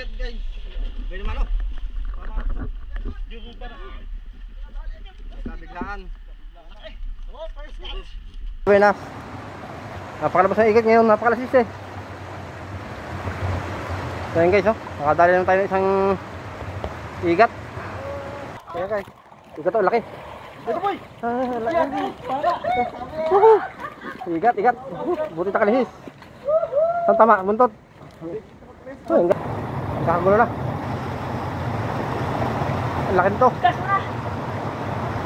Agad guys. Pwede man o. Kabiglaan. Pwede na. Napakalabas na ikat ngayon. Napakalasis eh. So yun guys, oh. Nakadali lang tayo ng isang ikat. Ayan guys. Ikat o, laki. Ito boy. Ikat, ikat. Buti takalihis. Saan tama? Buntot. Ayan guys. Kakagulo na. Ang laki nito.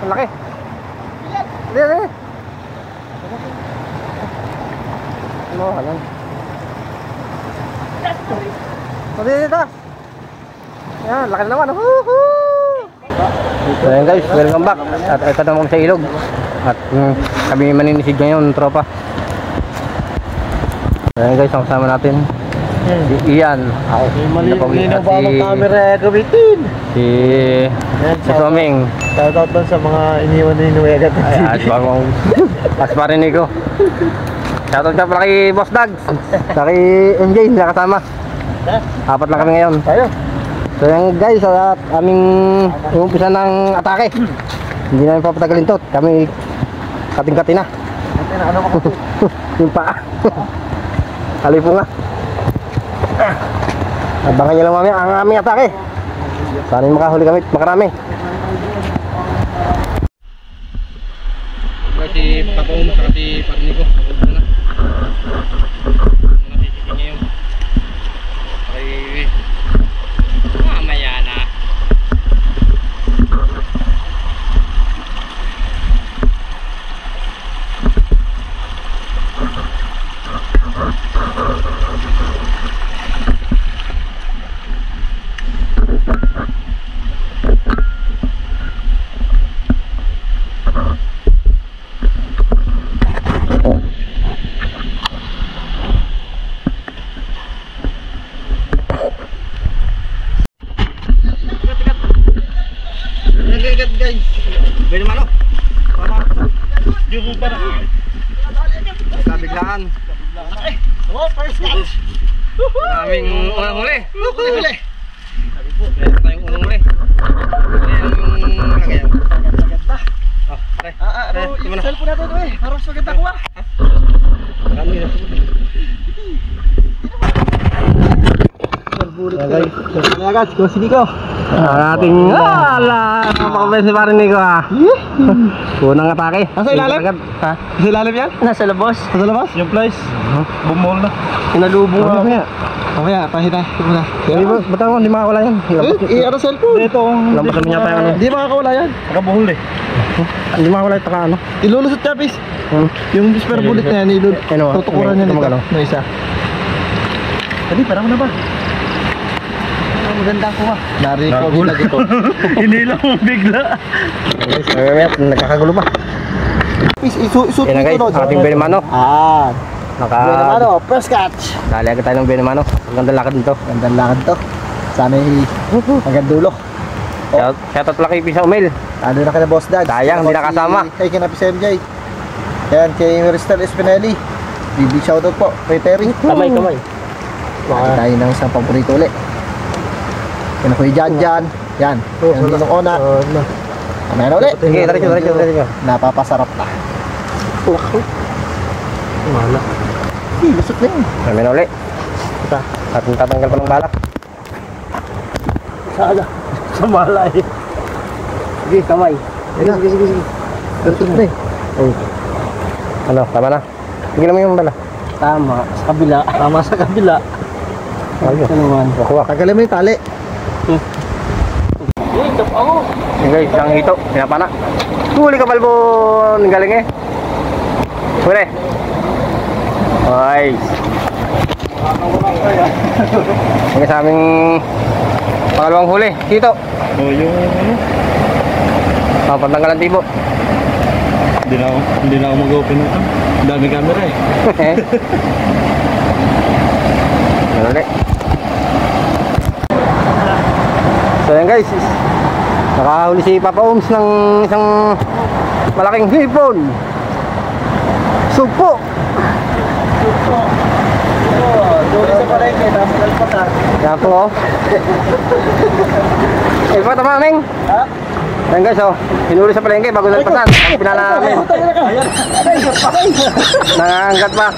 Ang laki. Hindi, hindi. Ano, alam. Hindi, dito. Ayan, laki na naman. So ayan guys, welcome back. At ito naman sa ilog. At kami maninisid ngayon, tropa. Ayan guys, ang kasama natin si Ian. Malinaw ba ang camera gamitin? Si Soming. Shoutout lang sa mga iniwan ni Nuegat. At bagong pasparinig ko. Shoutout ka pala kay Boss Dags. Sa kay MJ, hindi kasama. Apat lang kami ngayon. So yan guys, at aming umpisa ng atake. Hindi namin papatagalin to. Kami kating-kati na. Ano mo kasi? Yung paa. Halipo nga. Abangan nyo lang mamaya ang aming atake. Sana makahuli kami makarami. Si Papong sa si Parnico. Nasisisi niya yun. Ay, mamaya na. Guys, pwede man o. Kabiglaan. First catch. Maraming unang huli. Huli. Meron tayong unang huli. Ayan yung lagayan. Agad na. Oh, pare. Yung cellphone natin ito eh. Parang sagad na kuha. Marami na. Ayan guys, kung si Nico. Ang ating napakabay si Parnico ah. Unang atake. Nasa ilalim? Ha? Nasa ilalim yan? Nasa labas. Nasa labas? Yung place. Bumol na. Sinalubong na. Mamaya, pahita. Ba't ako hindi makakawala yan? Ano cellphone? Ito. Lampas naman yata yung ano. Hindi makakawala yan. Nakabuhol eh. Hindi makakawala ito ka ano. Ilulusot niya, Pis. Yung spare bullet na yan, tutukuran niya nito. Na isa. Dali, parang na ba? Maganda ko ha. Nari-record sila dito. Hinilang mo bigla. Nagkakagulo pa. Isuot yan na guys, ating Benimano. Benimano, first catch. Dali agad tayo ng Benimano. Ang ganda lakad nito. Gandang lakad to. Sana hanggang dulo. Shoutout pala kay Pisa Umel. Ano na ka na Boss Dad? Sayang, hindi nakasama. Kay kinapis MJ. Yan, kay Maristel Espinelli. Big shoutout po kay Terry. Kamay. Bakit tayo ng isang paborito ulit. Yan ako yung Jan. Yan. Yan din ng ona. Kamay na ulit. Sige, diretso. Napapasarap na. Wala. Lusot na yun. Kamay na ulit. At tatanggal pa ng balak. Saan? Sa mala eh. Sige, kamay. Sige. Lusot na eh. Ano, tama na. Tingnan mo yung bala. Tama sa kabila. Ayun. Ano naman? Wakuha. Tagalin mo yung tali. Yung guys, ang hito, pinapana. Huli ka balbo ng galing eh. Huli. Nice. Yung sa aming pangalawang huli. Hito. Yung ano? Pantanggalan tibo. Hindi na ako mag-open ito. Dami camera eh. Huli. So yan guys, nakahuli si Papa Oms ng isang malaking hipon. Sugpo. Doon sa palengke, tapos alpatan. Yan po, oh. Eh, pa tama, Meng. Ha? Yan guys, oh. Hinuli sa palengke bago nagpasan. Ang pinala namin. Nangangat pa.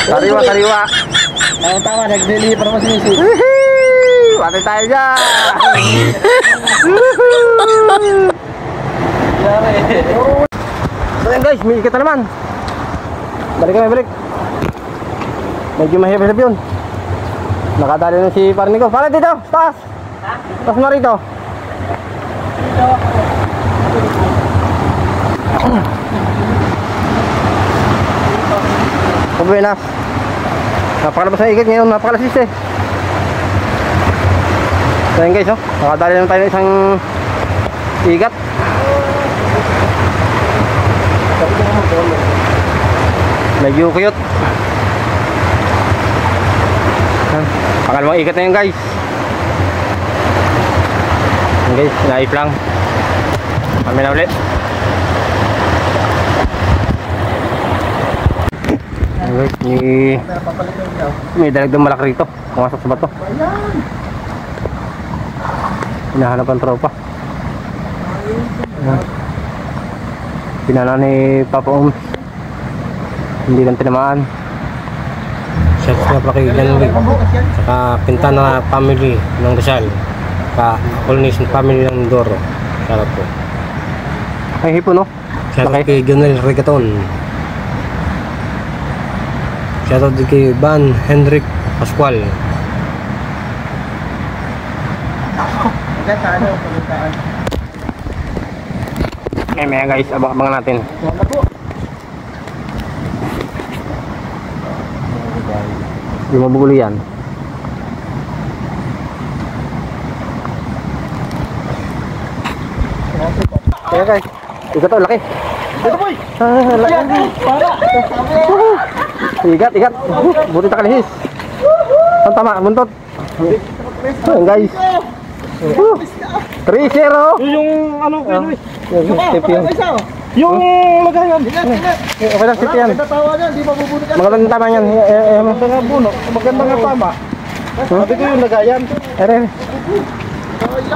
Sariwa, sariwa. Ayun, tama, nag-deliver mo si Missy. Wihii! Patay tayo dyan! So yan guys, may ikit na naman. Balik kami, balik. Medyo mahirap-hirap yun. Nakadali na si Parang Nico. Parang dito, taas! Taas mo rito. Buenas. Napakalabas na ikit ngayon, napakalasis eh. So yan guys, oh. Nakadali na tayo ng isang ikat. Medyo cute. Pangalawang ikat na yun guys. Yan guys, naip lang. Kami na ulit. Yan guys, may dalagdang malaki rito. Pumasok sa bato. Hinahanap ang tropa. Pinana ni Papa Oms. Hindi lang tinamaan. Shout nga pala kay Janwig, saka Pintana family ng Rizal, saka Polynesian family ng Mindoro. Shout po. Ay hipo no? Shout out kay Jonel Regaton. Shout out din kay Van Henrik Pascual. Maya guys, abang-abangan natin. Hindi mabugulo yan. Kaya guys, ikat to, laki. Dito boy! Laki. Ikat, ikat. Buti takalihis. Ang tama, buntot. Ayan guys. 3-0. Yung ano kayo Luis? Tip yun. Yung lagayan. Okay lang, tip yan. Tawa niyan, di mabubunot yan. Magandang tama yan. Maganda nga buno, maganda nga tama. Sabi ko yung lagayan. Ere.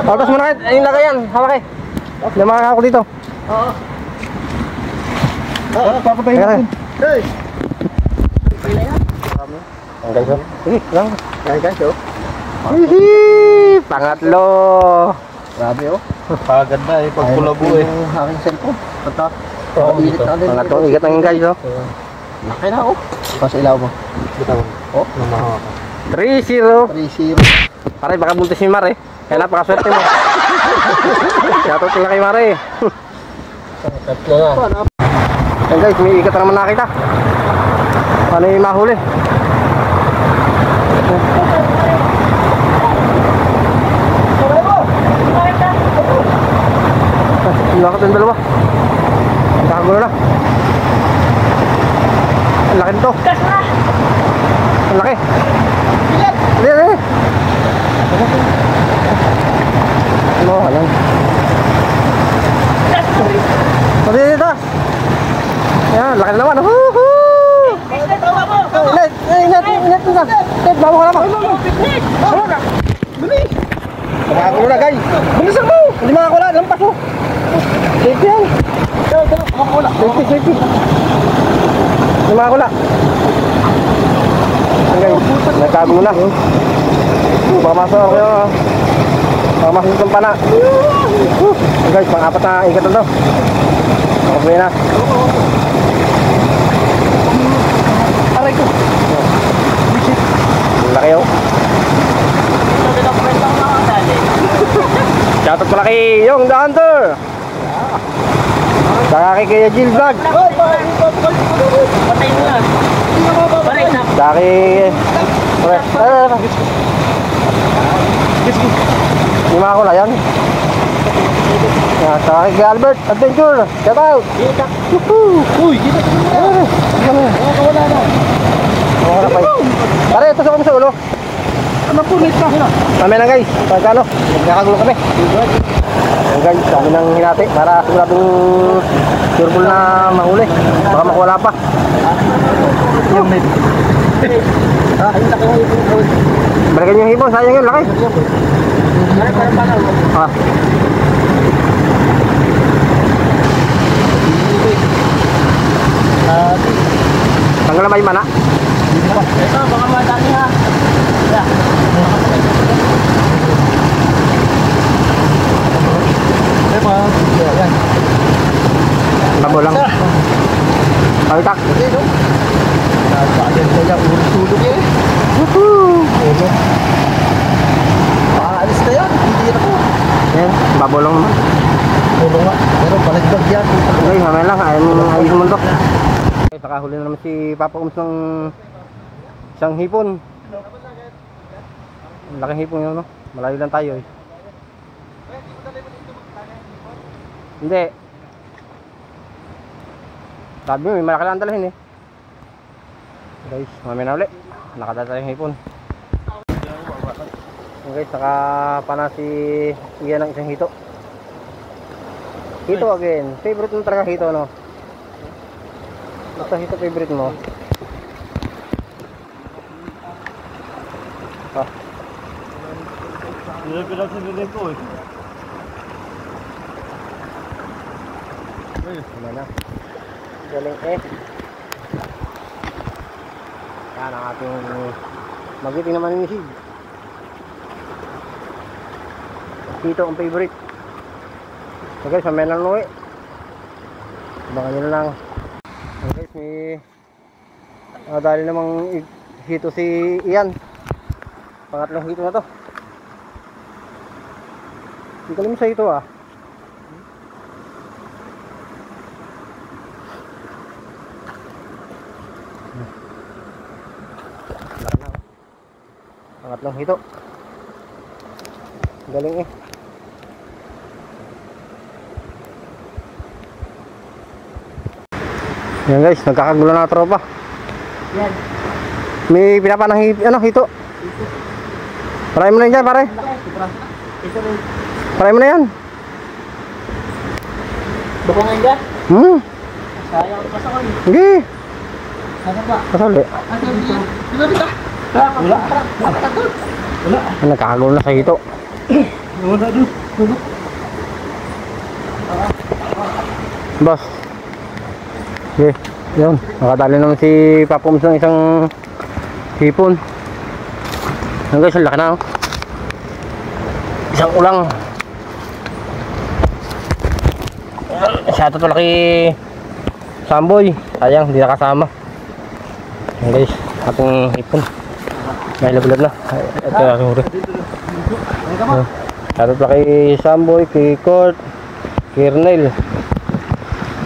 Pagkas mo na kahit yung lagayan. Hawak eh. Lumakas ako dito. Oo. Papatayin Ere. natin. Hey! Ang guys, oh. Sige, lang. Yan guys, oh. Hihi! Pangatlo. Grabe, oh. Paganda eh, Pagkulabo eh. Yung aking cellphone. Ito. Ilit na din. Pangatlo, ikat ng guys, oh. Laki na, oh. Pas ilaw mo. Oh. 3-0. 3-0. Pare, baka buntis si Mar eh. Kaya napakaswerte mo. Shoutout sila kay Mar eh. Tatlo na. Yan guys, may ikat na naman nakita. Paano yung mahuli? Lakad yung dalawa. Nakagulo na. Ang laki nito. Ang laki. Dili. Ano, halang. Pati dito. Yan, laki na naman. Woohoo! Ingat. Ted, bawa ka naman. Bawa ka. Bilis. Nakagulo na guys. Bilisan mo. Hindi makakula. Lampas mo. Safety yan. Safety. Hindi makakula. Guys, nagkagulo na. Baka masok kayo. Baka masok itong pana. Guys, pang-apat na ikat na to. Okay na. Aray ko. Laki oh. Shoutout pala kay Yung The Hunter. Saka kay Kuya Jill Vlog. Saka kay... Hindi makakula yan. Saka kay Albert Adventure. Shoutout. Uy, dito. Wala na. Pare, ito sa kami sa ulo. Ano punit na? Kami na guys, pagkano, nagkakagulo kami. Ayan guys, kami nang hinati para siguradong sureball na mahuli. Baka makuwala pa. Balikan yung hipon, sayang yun, laki. Ah. Tanggal na ba yung mana? Ito, baka madami ha. Yan. Tabo lang. Palitak. Nagpaadan ko yung ursulog eh. Aalis na yan, hindi na po. Yan, babo lang naman. Ulo nga, pero balagdag yan. Okay, mamaya lang, ayos mo ito. Okay, nakahuli na naman si Papa Ums ng isang hipon. Laking hipon yun, no? Malayo lang tayo eh. Hindi. Sabi mo, may malaki lang dalhin eh. Guys, mamaya na ulit. Nakadala tayong hipon. Okay, saka pa na si Ian ng isang hito. Hito again. Favorite mo talaga hito, no? Basta hito favorite mo. Ah. Pinagsinilin ko eh. Ano na? Galing eh. Yan ang ating magiting naman yung isig. Hito ang favorite. So guys, mamaya lang uwi. Abangan nyo na lang. So guys, may dahil namang hito si Ian. Pangatlong hito na to. Hindi ko naman sa hito ah. Pangatlong hito. Galing eh. Yan guys, nagkakagulo na tropa. Yan. May pinapanang hito. Paray mo na yan dyan, pare. Ito rin. Paray mo na yan. Bukungan ka? Sayang pa sa kanya. Sige. Ano ba? Kasali. Ano dito? Dito dito. Wala. Wala. Nagkakagulo na sa hito. Wala doon. Boss. Okay, yun. Nakadali naman si Papa Ums ng isang hipon. Yan guys, ang laki na oh. Isang ulang. Shoutout pala kay Samboy. Sayang, hindi nakasama. Yan guys, ating hipon. May lablab na. Ito yung huri. Shoutout pala kay Samboy, kay Court, kay Ernel,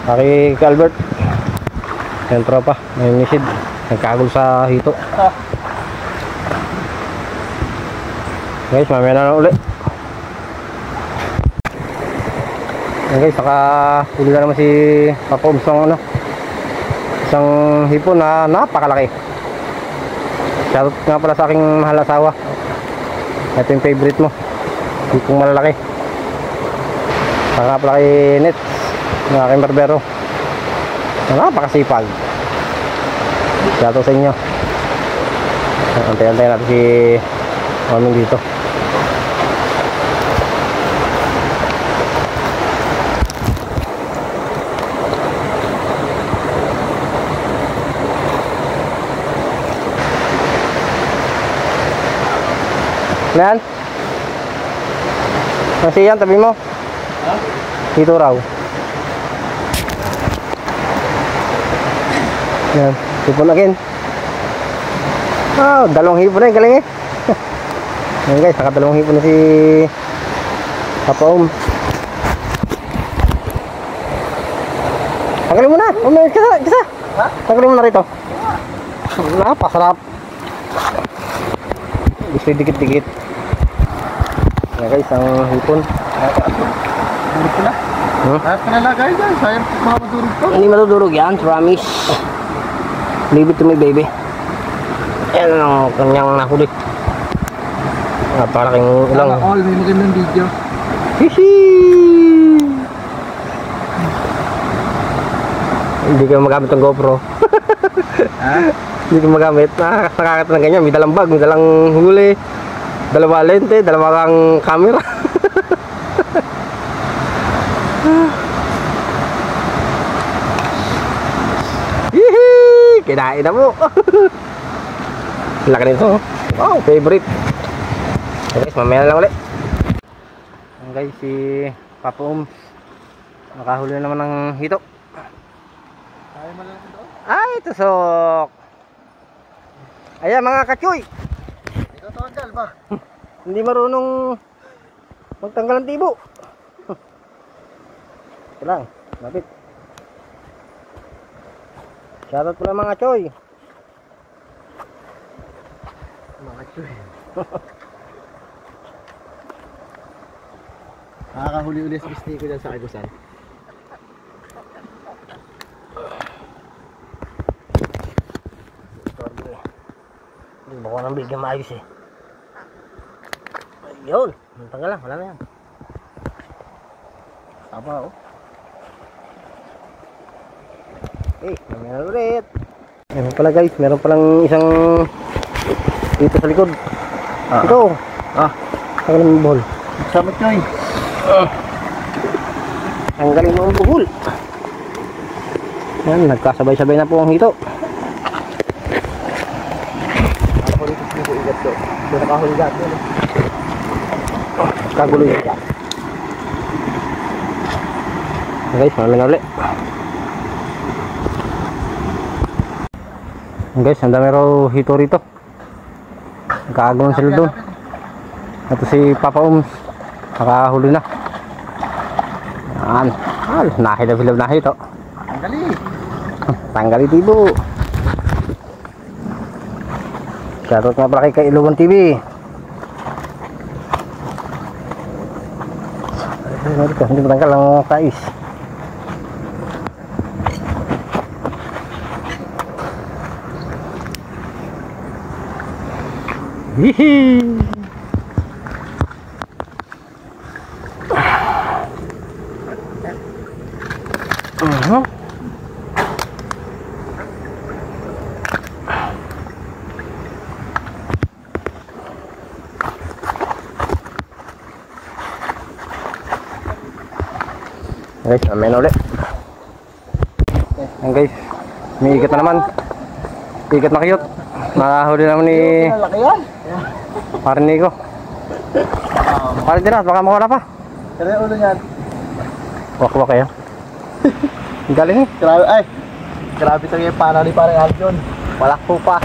kay Albert. Yan tropa, may misid. Nagkagul sa hito. Guys, mamaya na ulit. Yan guys, saka huli na naman si Papa Ums ng isang hipon na napakalaki. Shoutout nga pala sa aking mahal na asawa. Ito yung favorite mo, hipong malalaki. Saka nga pala kay Nets, ng aking barbero. Napakasipag. Shoutout sa inyo. Antay-antay natin si Maming dito. Yan. Masih yan, tabi mo. Dito raw. Yan, hipon again. Oh, dalawang hipon na, galing eh. Yan guys, nakadalawang hipon na si Papa Ums. Tanggalin mo na, kisa. Tanggalin mo na rito. Napasarap. Gusto dikit-dikit. Yan guys, ang hipon. Durog ko na. Ayat ka na lagay guys. Sayang mga madurog ko. Hindi matudurog yan, promise. Leave it to me, baby. Yan ang kanyang nahuli. Napakalaking ulang. All, may magandang video. Hihi! Hindi ka magamit ng GoPro. Ha? Hindi ko magamit. Nakakata ng ganyan. May dalang bag, may dalang huli. Dalawa lente, dalawang camera. Hihi! Kinain na mo. Laki nito. Wow, favorite. Okay, guys, mamaya na lang ulit. Ayan guys, si Papa Oms. Nakahuli na naman ng hito. Ay, tusok. Ayan mga kachoy. Ito tanggal ba? Hindi marunong magtanggal ng tibo. Ito lang, lapit. Shoutout pala mga choy. Mga choy. Nakakahuli-uli sa gusti ko dyan sa Agusan. Hindi ba ko nang bigyan maayos eh. Yun, tanggal lang, wala na yan. Tama oh. Okay, mamaya na ulit. Meron pala guys, meron palang isang dito sa likod. Ito. Tanggalin mo yung buhol. Sama choy. Tanggalin mo ang buhol. Yan, nagkasabay-sabay na po ang hito. Ako dito sa dito igat to. Doon nakahuli dati. Kagulo yun yan. Guys, mamaya na ulit. Guys, ang dami raw hito rito. Nagkakagulo sila doon. Ito si Papa Oms. Nakahuli na. Yan. Nahilab-hilab na hito. Tanggali. Tanggali tibo. Shoutout nga pala kay Kailuban TV. Hindi matanggal ang kais. Hihi. Guys, amen ulit. Ayan guys, may ikat na naman. Ikat na cute. Nakahuli naman ni Laki yan. Parni ko. Parang dinas, baka mawala pa. Kaya yung ulo niyan. Wak-wak kayo. Galing eh. Grabe ay. Grabe talaga yung pana ni parang Aljon. Walakpo pa.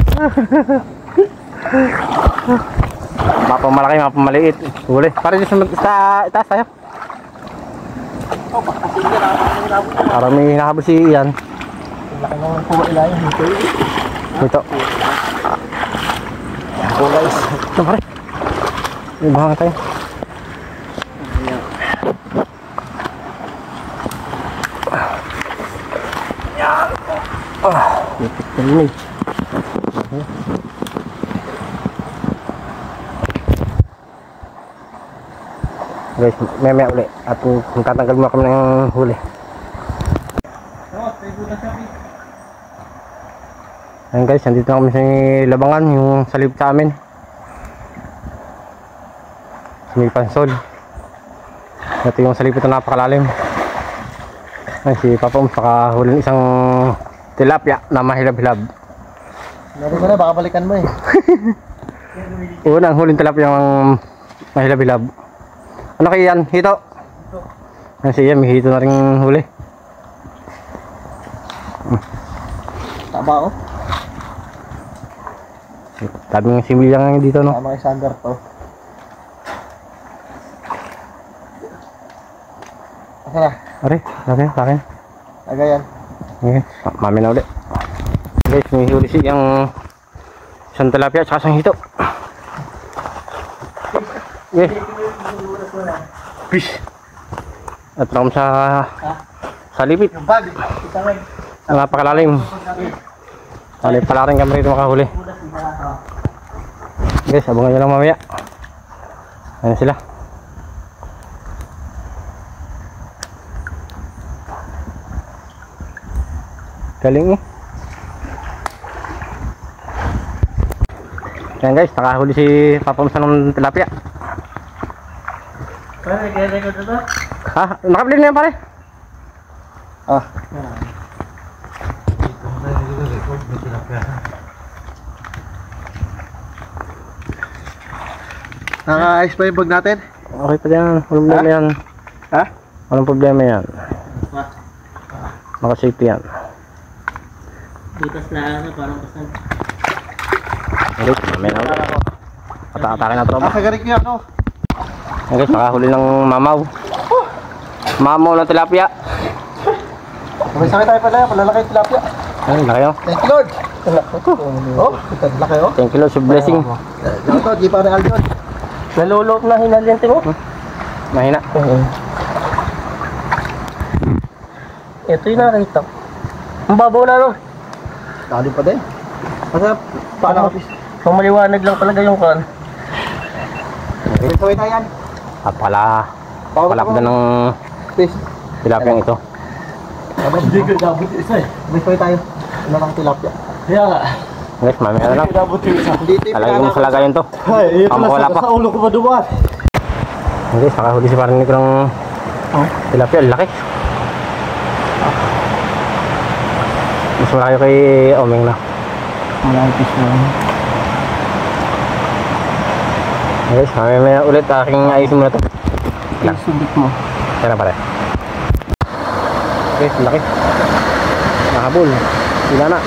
Mapamalaki, mapamaliit. Huli. Parang dito sa itaas tayo. Parang may hinahabol si Ian. Laki naman po ilayan dito. Ito. Oh guys. Ito pare. Ibang tayo. Lipit na rin eh. Guys, maya ulit. At tatanggal mo kami ng huli. Ayan guys, nandito na kami sa labangan, yung salib sa amin. May pansol. Ito yung salib, ito napakalalim. Ay, si Papa Oms nakahuli ng isang tilapia na mahilab-hilab. Meron mo na, baka balikan mo eh. Unang huling tilapia yung mahilab-hilab. Ano kaya yan? Hito? Ayan si Ian, may hito na rin huli. Tama oh. Daming similyang dito no. Tama kay Sander to. Asa na? Are, akin. Agayan. Okay, mami na ulit. Guys, may huli si yung isang tilapia at isang hito. Okay. Fish. At nakum sa lipit. Yung bag. Itawag. Napakalalim. Alay pala rin kami rito makahuli. Guys, abangan nyo lang mamaya. Ayan sila. Galing eh. Yan guys, nakahuli si Papamsa ng tilapia. Pare, nag-record na to? Ha? Nakabili na yan pare? Ah. Naka-ayos pa yung bag natin? Okay pa yan, walang problema yan. Ha? Walang problema yan. Naka-safety yan. Butas na ano, parang pasag. Guys, may na ulit. Atake na tropa. Kagarik niya ako. Yan guys, nakahuli ng mamaw. Mamaw ng tilapia. Sabay-sabay tayo pala, palalaki yung tilapia. Ay, laki oh. Thank you Lord. Oh, laki oh. Thank you Lord, sa blessing. Laki to, di pa rin Aljon. Nalulok na hinaliente mo? Mahina. Ito yung nakita ko. Ang babaw na no? Dali pa din. Masarap. Paano kapis? Kung maliwanag lang talaga yung kan. Sabay tayo yan. Palakda ng Please. tilapia ito. Hindi ko dabot isa eh. Sabay tayo. Ano lang tilapia. Kaya nga. Guys, mamaya na lang. Dabot yung isa. Hindi ito Talagay mo sa lagayan to. Ay, ito Wala pa. sa ulo ko ba dumaan? Guys, nakahuli si parang nito ng tilapia. Laki. Mas malaki kay Omeng na. Malapis na. Guys, mamaya ulit aking ayusin muna to. Yung sulit mo. Kaya na pare. Guys, laki. Nakahabol. Sila na.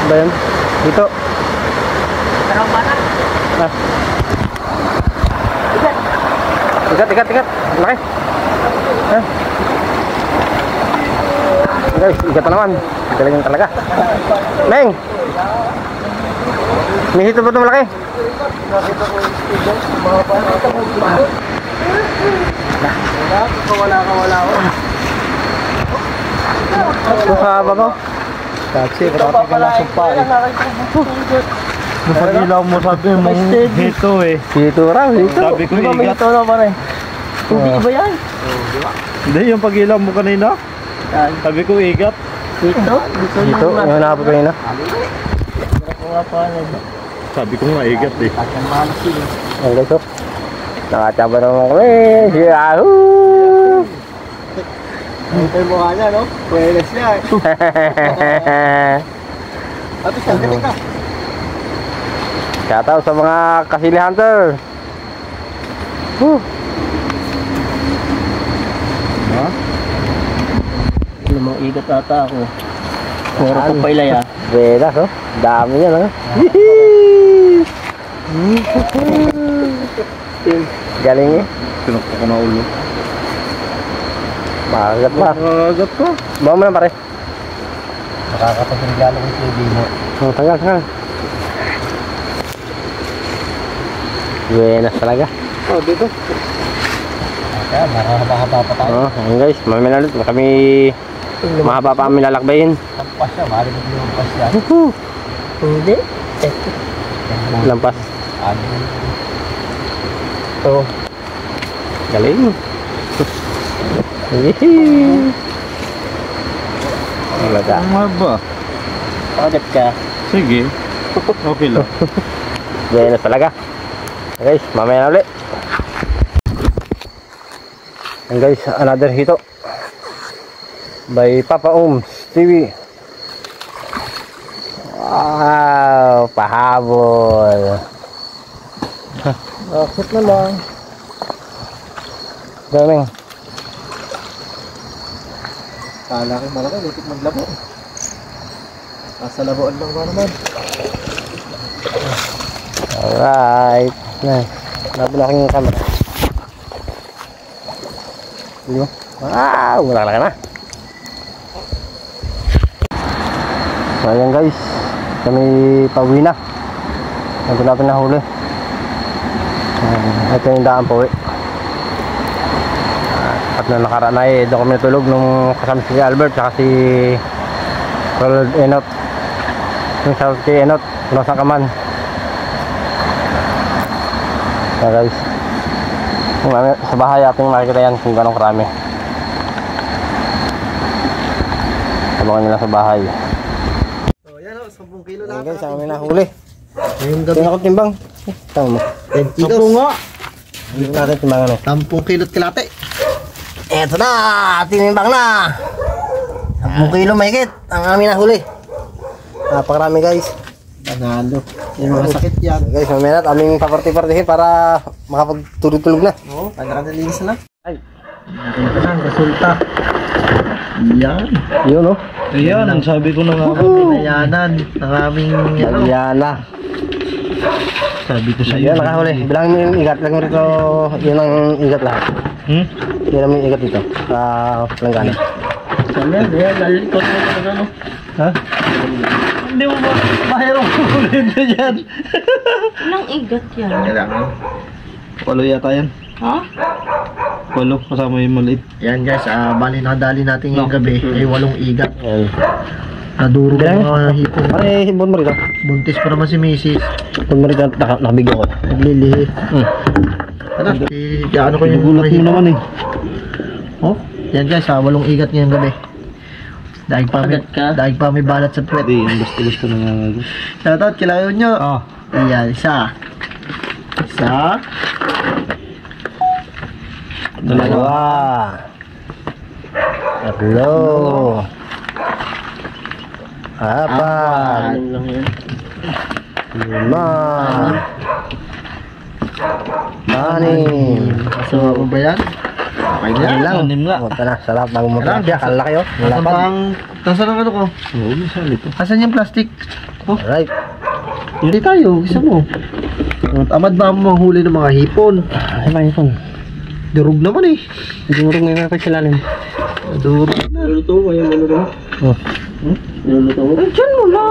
Ba yan? Dito. Parang bata. Ah. Ikat. Laki. Ah. Guys, ikat na naman. Galing talaga. Meng! May hito ba ito malaki? Wala ko. Ito sa babaw. Kasi, kapag ka lang sumpa eh. Napagilaw mo sabi mo hito eh. Hito raw, hito. Sabi ko may hito na pare. Hindi ba yan? Hindi, yung pag-ilaw mo kanina, sabi ko igat. Hito? Hito, yung nahabol kanina. Sabi ko nga igat eh. Ang guys, oh. Nakachaba naman kami. Yahoo! Ito yung mukha niya, no? Pweles niya eh. Tapos, kagarik ka. Shoutout sa mga kasili hunter. Ha? Alam mo, igat ata ako. Puro pa pailay ah. Velas, oh. Dami yan, oh. Galing eh. Pinakta ko na ulo. Makagat pa. Nakagat ka. Bawa mo lang pare. Nakakatagin galo yung TV mo. Tanggal. Velas talaga. Oh, dito. Kaya, mahaba-haba pa tayo. Oh, ayun guys, mamaya na ulit. Kami mahaba pa kami lalakbayin. Lampas siya, maaaring lumampas siya. Hindi. Lampas. Oo. Galing. Talaga. Ang haba. Agat ka. Sige. Okay lang. Velas talaga. Guys, mamaya na ulit. And guys, another hito by Papa Oms TV. Wow, pahabol. Akit na lang. Daming. Kala ko malaki, litik maglabo. Nasa labuan lang ba naman? Alright. Nice. Laban na aking camera. Diba? Wow, wala ka na. So ayan guys, kami pauwi na. Nandun natin nahuli. Ito yung daan pauwi. At na nakaraan ay doon kami natulog nung kasama si Albert saka si Ronald Enot. Yung sa si Enot, nasa kaman. So guys, sa bahay ating makikita yan kung gano'ng karami. Abangan nyo lang sa bahay. So, yan o, 10 kilo Ayan lahat. guys, ang kami nahuli. Ngayong gabi. Kaya ako timbang. Tama mo. 10 kilos. nga. Hindi natin timbangan eh. 10 kilot kilate. Eto na! Tinimbang na! 10 kilo mahigit ang amin nahuli. Napakarami guys. Panalo. Yung mga sakit yan. Guys, mamaya na aming paparti-partihin para makapagtulog-tulog na. Oo, panakalinis na. Ay. Ito na ang resulta. Yan. Yun oh. Ayan, ang sabi ko na nga. Pinayanan ng aming ano. Yan na. Sabi ko sa iyo. Yan, nakahuli. Bilangin mo yung igat. Lagyan mo rito. Yun ang igat lahat. Yan ang igat dito. Sa langgana. Lalikot mo talaga no. Ha? Hindi mo ba mahirap ulit na dyan? Ilang igat yan? Kailangan. Walo yata yan. Ha? Walo, kasama yung maliit. Yan guys, bali nakadali natin ngayong gabi ay 8 igat. Yan. Nadurog ang mga hipong. Pare, himbon mo rito. Buntis pa naman si Mrs. Himbon mo rito. Nakabigyan ko. Naglilihi. Ano? Ano ko yung Gulat mo naman eh. Oh, yan guys, 8 igat ngayong gabi. Daig pa may balat sa puwet. Hindi, yung gusto na nga. Shoutout, kilayon nyo. Ah. Ayan, isa. Dalawa. Tatlo. Apat. Lima. Anim. So, ano ba yan? Okay na yan. Lang. Anim nga. Punta na. Sarap bago mo Sarap. pala. Kalaki oh. Lapad. Nasaan ang ano ko? Oo, masal ito. Asan yung plastic? Alright. Hindi tayo, isa mo. Tamad ba mo manghuli ng mga hipon? Ay, ba yun? Durog naman eh. Siguro ngayon ako silalim. Durog na. Luluto mo yung ano Oh. Luluto mo? Diyan mo na.